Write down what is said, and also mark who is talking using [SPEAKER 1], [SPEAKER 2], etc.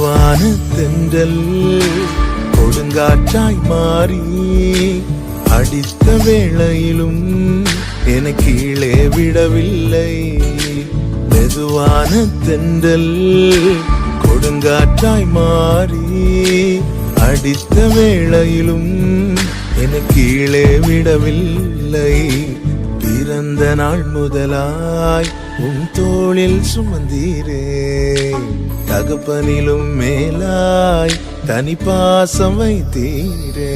[SPEAKER 1] மெதுவான தென்றல் கொடுங்காற்றாய் மாறி அடித்த வேளையிலும் என கீழே விடவில்லை. மெதுவான தென்றல் கொடுங்காற்றாய் மாறி அடித்த வேளையிலும் என கீழே விடவில்லை. பிறந்த நாள் முதலாய் உன் தோளில் சுமந்தீரே, தகப்பனிலும் மேலாய் தனி பாசம் வைத்தீரே.